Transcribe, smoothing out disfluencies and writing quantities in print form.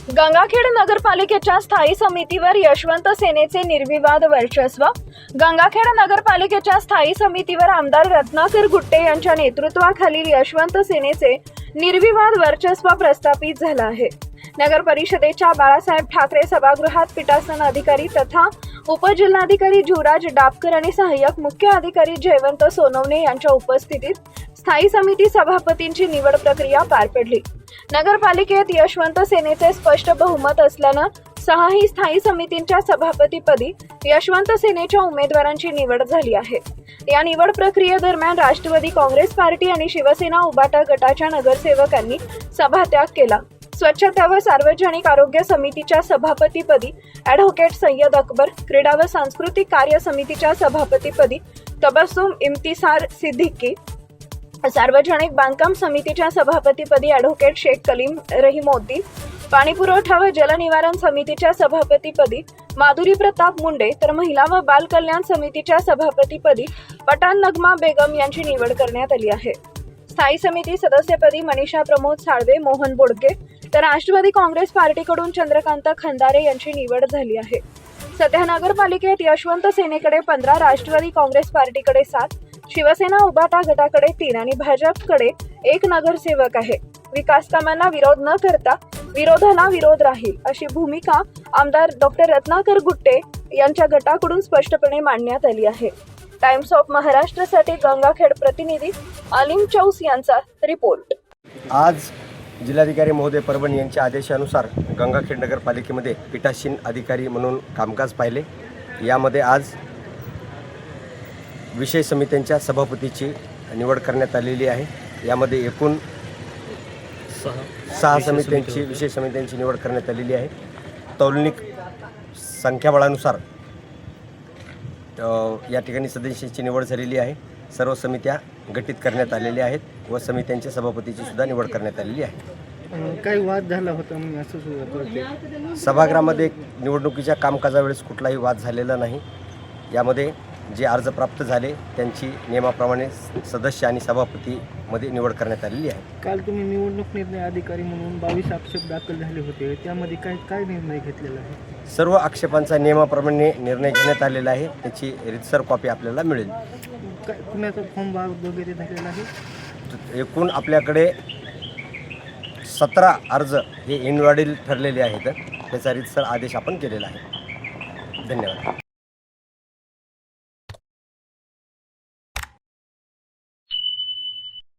गंगाखेड नगरपालिकेच्या स्थायी समितीवर यशवंत सेनेचे निर्विवाद वर्चस्व। गंगाखेड नगरपालिकेच्या स्थायी समितीवर आमदार रत्नाकर गुट्टे यांच्या नेतृत्वाखालील यशवंत सेनेचे निर्विवाद वर्चस्व प्रस्थापित झाले आहे। नगर परिषदेच्या बाळासाहेब ठाकरे सभागृहात पीठासन अधिकारी तथा उपजिल्हाधिकारी जुराज डाबकर आणि सहाय्यक मुख्य अधिकारी जयवंत सोनवणे यांच्या उपस्थितीत स्थायी समिती सभापतींची निवड प्रक्रिया पार पडली। नगरपालिकेत यशवंत सेनेचे स्पष्ट बहुमत असल्याने सहाही स्थायी समितींच्या सभापतीपदी यशवंत सेनेच्या उमेदवारांची निवड झाली आहे। या निवड प्रक्रियेदरम्यान राष्ट्रवादी काँग्रेस पार्टी आणि शिवसेना उबाटा गटाच्या नगरसेवकांनी सभात्याग केला। स्वच्छता व सार्वजनिक आरोग्य समितीच्या सभापतीपदी ॲडव्होकेट सय्यद अकबर, क्रीडा व सांस्कृतिक कार्य समितीच्या सभापतीपदी तबस्सुम इम्तिसार सिद्दीकी, सार्वजनिक बांधकाम समितीच्या सभापतीपदी ॲडव्होकेट शेख कलीम रहीमोद्दीन, पाणी पुरवठा व जलनिवारण समितीच्या सभापतीपदी माधुरी प्रताप मुंडे तर महिला व बाल कल्याण समितीच्या सभापतीपदी पठाण नगमा बेगम यांची निवड करण्यात आली आहे। स्थायी समिती सदस्यपदी मनीषा प्रमोद साळवे, मोहन बोडके तर राष्ट्रवादी काँग्रेस पार्टीकडून चंद्रकांत खंदारे यांची निवड झाली आहे। सध्या नगरपालिकेत यशवंत सेनेकडे 15, राष्ट्रवादी काँग्रेस पार्टीकडे 7, शिवसेना उबाटा गटाकडे 3 आणि भाजपकडे 1 नगरसेवक आहे। विकास कामांना विरोध न करता विरोधाला विरोध राहील अशी भूमिका आमदार डॉक्टर रत्नाकर गुट्टे यांच्या गटाकडून स्पष्टपणे मांडण्यात आली आहे। टाइम्स ऑफ महाराष्ट्रसाठी गंगाखेड प्रतिनिधी अलीम चौस यांचा रिपोर्ट। आज जिल्हाधिकारी महोदय परभणी यांच्या आदेशानुसार गंगाखेड नगरपालिकेमध्ये पीठासीन अधिकारी म्हणून कामकाज पाहिले। यामध्ये आज विषय समित्यांच्या सभापतीची निवड करण्यात आलेली आहे। यामध्ये एकूण 6 समित्यांची विषय समित्यांची निवड करण्यात आलेली आहे। तौलनिक संख्याबळानुसार या ठिकाणी सदस्यांची निवड झालेली आहे। सर्व समित्या गठीत करण्यात आलेल्या आहेत व समित्यांच्या सभापतीची सुद्धा निवड करण्यात आलेली आहे। काही वाद झाला होता म्हणून असं सुद्धा कळते। सभागृहामध्ये निवडणुकीच्या कामकाजावेळेस कुठलाही वाद झालेला नाही। यामध्ये जे अर्ज प्राप्त झाले त्यांची नियमाप्रमाणे सदस्य आणि सभापतीमध्ये निवड करण्यात आलेली आहे। काल तुम्ही निवडणूक निर्णय अधिकारी म्हणून 22 आक्षेप दाखल झाले होते, त्यामध्ये काय निर्णय घेतलेला आहे? सर्व आक्षेपांचा नियमाप्रमाणे निर्णय घेण्यात आलेला आहे। त्याची रीतसर कॉपी आपल्याला मिळेल। कुणाचा फॉर्म वगैरे झालेला आहे? एकूण आपल्याकडे 17 अर्ज हे इनव्हॅलिड ठरलेले आहेत। त्याचा रीतसर आदेश आपण केलेला आहे। धन्यवाद।